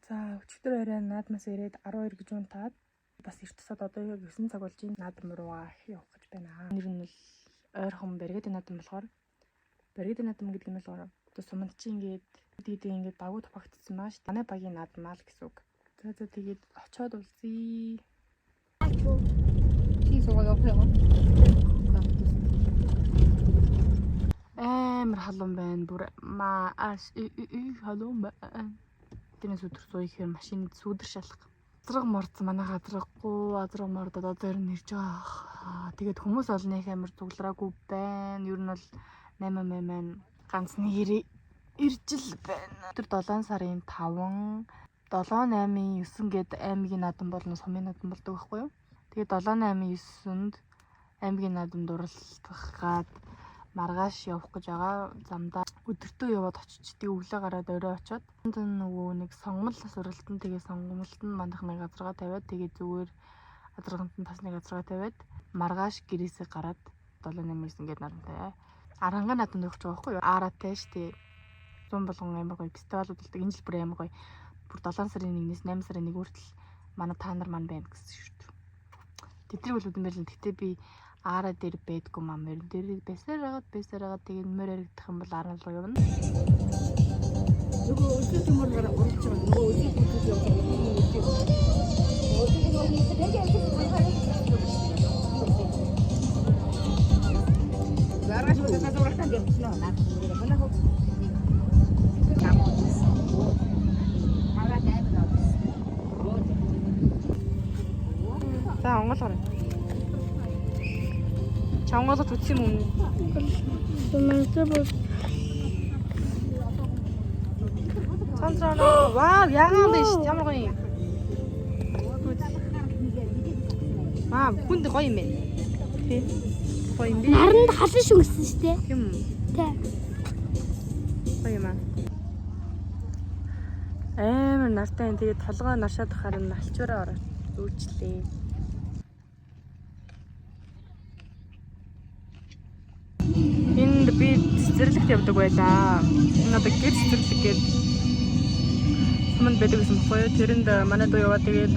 За өчигдөр орой наадмаас ирээд 12 гэж унтаад бас эртсад одоо 9 цаг болж ин наадам руугаа явах гэж байна. Нэр нь бол ойрхон Бригадын наадам болохоор Бригадын наадам гэдэг нь болохоор одоо суманд чи ингээд ингээд багуу тохиогдсон байгаа шүү. Манай багийн наадмаа л гэсэн үг. За тэгээд очиод улсъя. Чи суугаа явах юм. Амар халуун байна. Бүр халуун байна. Тэрнээс өдөр суух хэрэг машины сүдэр шалах. Азраг мордсон манай газрахгүй азраг мордод одоо ер нь ирж байгаа. Тэгээд хүмүүс олон их амар цуглараагүй байна. Ер нь бол 8 маань ганц нэг ирж л байна. Тэр 7 сарын 5, 7, 8, 9 гээд аймгийн наадам болно, сумын наадам болдог байхгүй юу? Тэгээд 7, 8, 9-нд аймгийн наадам дурлах гад маргааш явах гэж байгаа. Замдаа өдөртөө яваад очичдгийг өглөө гараад орой очоод нөгөө нэг сонгомл сургалтанд тэгээ сонгомлтанд мандах нэг газаргаа тавиад тэгээ зүгээр азарганд нь тасны газаргаа тавиад маргааш гэрээсээ гараад 7-8-9 гээд наадамтай арангаа наадамд явах гэж байгаа байхгүй юу? Ааратай штэ. 100 болгон амар гоё фестивалууд болдог. Энэ жил бүр амар гоё. Бүр 7 сарын 1-ээс 8 сарын 1 хүртэл манай та нар маань байна гэсэн шүү дээ. Тэдний бол үдмээр л гэхдээ би Ара дээр бэдгүй мамэр дээр бэсэрагаад тэгээд мөр яригдах юм бол арна руу явна. Нөгөө өдөр төмөр гараа уралж байгаа. Нөгөө өдөр төмөр явах. Гараж удаа зурагтан явчихна. Манайх За онгоолгоо. Чамгaalд үтсэн юм уу? Цанцраа. Вау, яагаад биш? Ямар гоё юм. Хүнд гоё юм байна. Тий. Гоё юм би. Наранд халан шүгсэн шүү дээ. Юм. Тий. Гоё юм аа. Амар нартай юм. Тэгээд толгой наршаад харин алчуураа ороод зүүчлээ. Энд би цэцэрлэгт явдаг байлаа. Энэ одоо гэр цэцэрлэг гээд суманд байдаг гэсэн баггүй юу? Тэрэнд манай дуу яваад тэгээд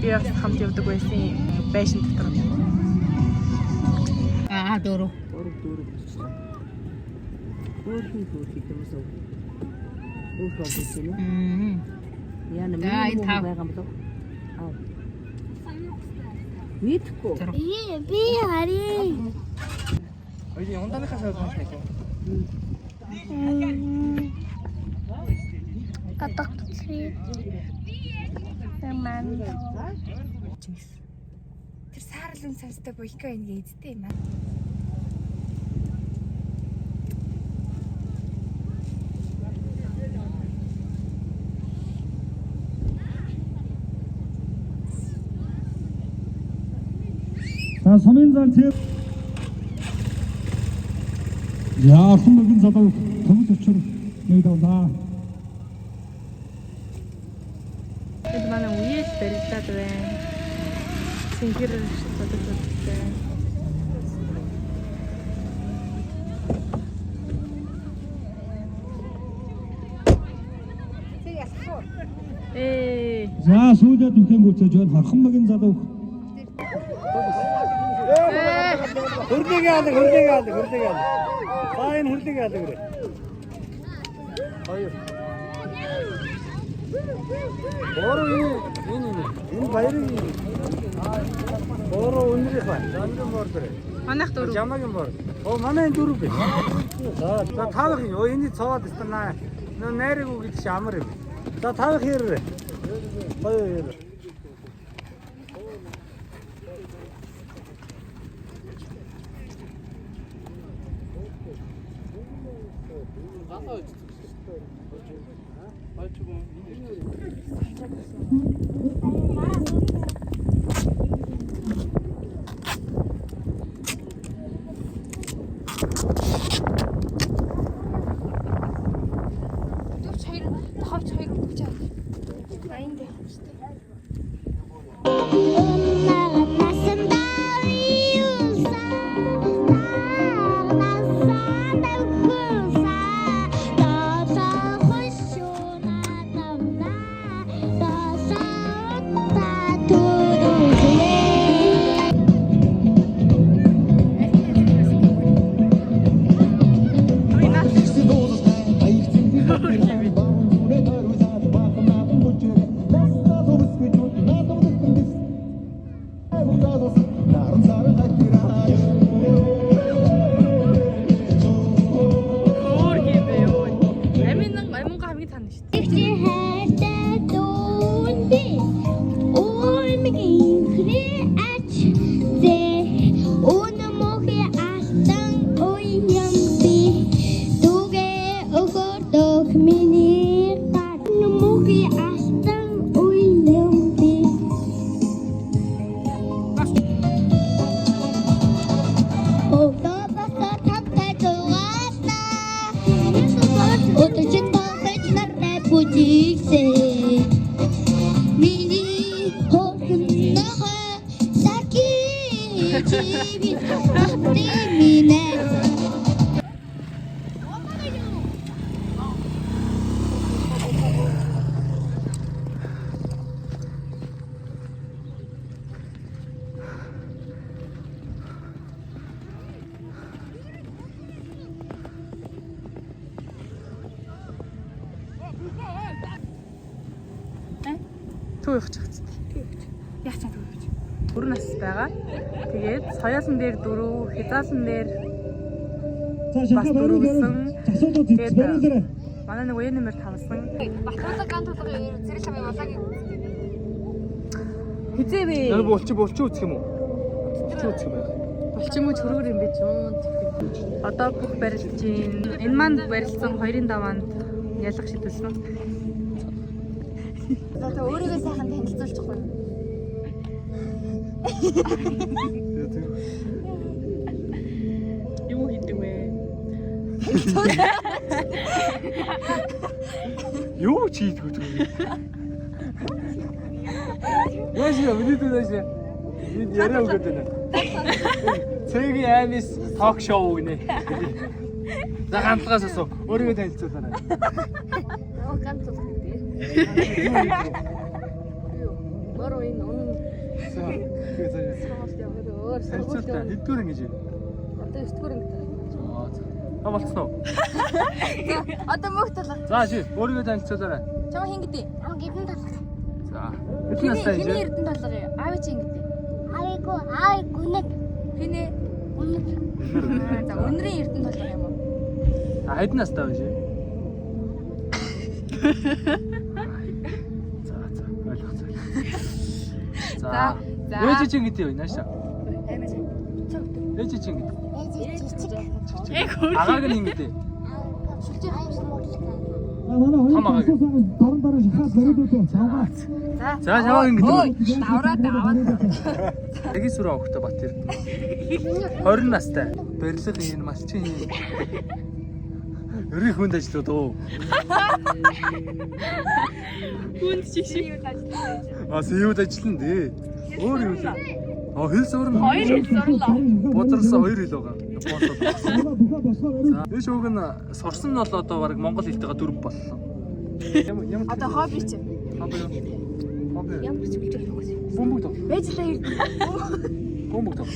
би бас хамт явдаг байсан байшин дотор. Дөрөв. Өөрхий юмс уу? Яа нэмээд байгаа юм бол. Мэдгүй. Би харъя. Ой, онданыхаа сая сонсох юм. Татах чи. Таман. Тэр саарлын сонстой боёко ингээ эзтэй юм аа. За сумын зал тэр яахан нэгэн залуу томс өчр нэг давнаа. Энд манай үеэс барилдаад байна. Сингэр бодогдтой. За сүүлээд нүхэн гүцээж байна. Хархан нэгэн залуу. Хүрлэг яадаг. Сайн хүрлэг яадаг гэрэ. Хоёр. Бороо энэ баярын. Бороо өнрөх бай. Замгийн бор дээр. Манайх дөрөв. Жамагийн бор. Манай дөрөв бэ. За тавх юу энэ цоод станаа. Нөө найраг уу гэдэг чи амар юм. За тавх хэрэг. Хоёр. хайртай дүүн би уулмгийн хрээ ач зээ өнөмөхи алтан уян би түгээ өгөрдөх миний гар өнөмөхи алтан уян би Өдөжин тохиж нартай бүжигсээ миний хөргөнөхө саки чиви ахти минэ Түү явах гэж байна. Яах чам төгөөж. 4 нас байгаа. Тэгээд соёолн дээр 4, хязаалн дээр За бас шахаа дөрөвсөн. засуулаад Тэгээд бариулаарай. манай нэг уян нэмэр тавсан. Батболог ганц толгой зэрэг самын болоогийн Хизээ вэ? Энэ булчин үзэх юм уу? Булчин үзэх юм байх. Булчин мөч хөргөр юм байж юу? Одоо бүх барилж чинь энэ манд барилсан 2-ын даваанд ялах шийдвэрлсэн. За өөрийгөө сайхан танилцуулчихгүй. Юу хийдэг вэ? Юу ч хийдгүй үү? Яаш яа миний дээс яриа өгöd байна. Цэгийн аймис ток шоу гинэ. За ганцлагаас асуу. Өөрийгөө танилцуулаарай. Оо ганц толгой дээ. Мөрөө энэ өнө За. Тэгээд өөр танилцуултаа хэдгээр ингэж юм. одоо 9-р ангид. А болцсон уу? Одоо мөх толгой. За чи өөрийгөө танилцуулаарай. Чам хин гэдэг. Ам гидэн тал За. Хэдэн настай Хиний юм? эрдэнэ толгой. Аав чи гэдэг. ай гүнэг Хинээ. гүнэг За өнрийн эрдэнэ толгой юм уу? А хэдэн настай вэ? За ойлгоцоо. За. За. Ээж чинь гэдэг юу нааша? Аймаа. Ээж чинь гэдэг. ээжи Агааг нь ингэдэг. Шүлжээ хайсан моглох. Манай хоёр Том агааг. дорн дараа шахаад бариулаад цаагаа. За шаваа ингэдэг. Давраад аваад. Эгийн сүрэн өгтө бат ер. 20 настай. Барилга хийн, малчин хийн. Өрийн хүнд ажиллаад уу? Хүнд чиг шиг. А сүйд ажиллана дээ. Өөр юу л. А хэл суурна. 2 хэл сурлаа. Буударласан 2 хэл байгаа. Японоор. Бухаа бослоо бариул. За энэ шууг нь сурсан нь бол одоо баг монгол хэлтэйгээ 4 боллоо. Ямар Одоо хобби чи. хобби юу? Хобби. Ямар ч үлдэх юм бэ? Бөмбөг тоо. Байж л эрдэнэ. Бөмбөг тоо.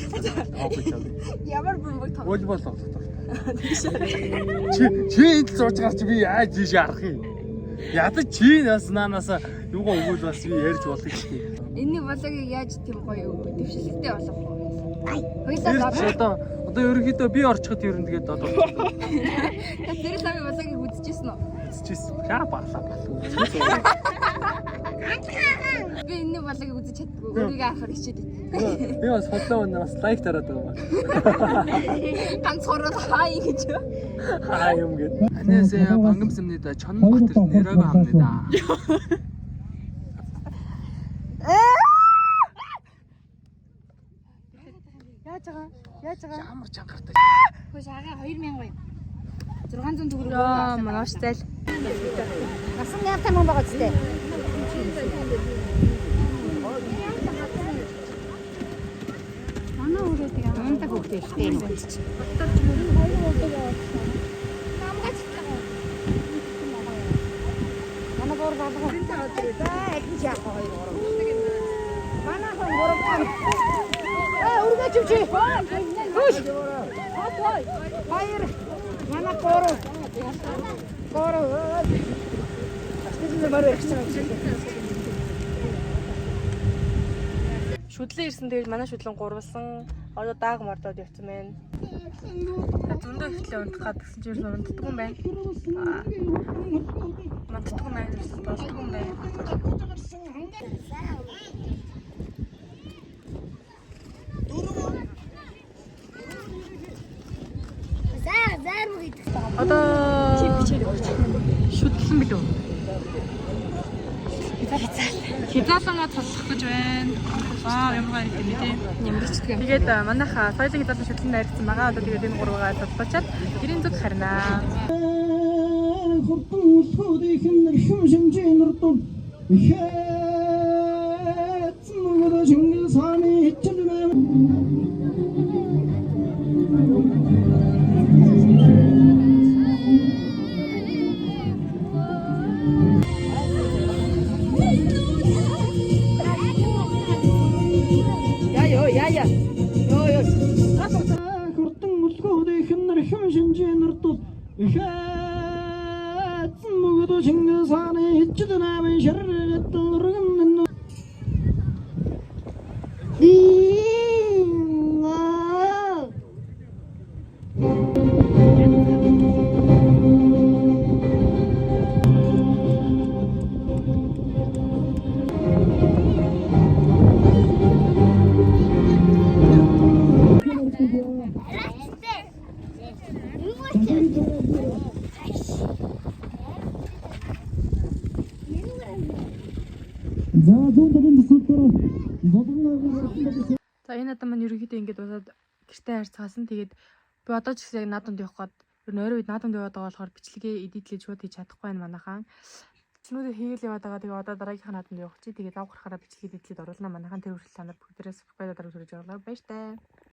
Хобби чав. Ямар бөмбөг тоо. Волейбол тоглох. Чи энд зурж гарч би яаж тийш арах юм? Ядаж чи нас наанаас юугаа өгвөл бас би ярьж болох юм. Энэний болоогийг яаж тийм гоё дэвшилттэй болох вэ? Тэр Хоёлаа чи одоо ерөнхийдөө би орчиход ер нь тэгээд одоо тэр ламын болоогийг үзчихсэн үү? чийсэн. Хаа барлаа бал. Би энэний болоогийг үзэж чаддгүй. Өөрийгөө авахар хичээд Би бас хотлоо бас лайк дараад байгаа ба. ганц сурал хаа ингэж. Аа юм гээд. 안녕하세요. 방금습니다. 전마트 내려가 합니다. Яаж байгаа? Ямар чангартай. Хөөш агаа 2000 гоё. 600 төгрөг. Яа, манайш зайл. Насан 800 байгаа ч тийм. Манай өөрөө тэгээ амтаг хөвгтэй шүү дээ. Манай бор баалгаа. За эдэн яах вэ? Манай хон гурван. Үргэлж чи. Хүш. Баяр. Манай гурав. Гурав. Шүдлэн ирсэн дээр манай шүдлэн гурвалсан. Одоо дааг мордоод явцсан байна. Зөндөө ихтлээ унтах гад гэсэн чинь унтдаг юм байна. Унтдаг юм байна. Болдог юм байна. Заар мөгий. Одоо шүтлэн билүү? Хязаалангаа туслах гэж байна. Ямар гоё юм тий. Нэмэрчдэг юм. Тэгээд манайха соёлын хязаалан шүтлэн найрцсан байгаа. Одоо тэгээд энэ гурваа тодлоочаад гэрийн зүг харнаа. хурдан улхууд ихэнэр хүм шимжийн урдун ихэд мөгөө Чингис хааны хичнэм хурдан улхууд ихэнэр хүм шимжийн урдун ихэд мөгөө Чингис хааны хичнэм ширгэт урган За зүүндэгийн төсөлтөөр За энэ надад маань ерөнхийдөө ингэж болоод гэртээ харьцаасан. Тэгээд би одоо ч гэсэн яг наадамд явах гээд нойроо үед наадамд яваад байгаа болохоор бичлэгээ эдитлээ шууд хийж чадахгүй байна манайхан. Чинүүдээ хийгээл яваад байгаа. Тэгээд одоо дараагийнхаа наадамд явах чи. Тэгээд лав гарахаараа бичлэгээ эдитлээд оруулна манайхан тэр хүртэл та нар бүгдээрээ subscribe дарааг хүргэж орлоо. Баяр таа.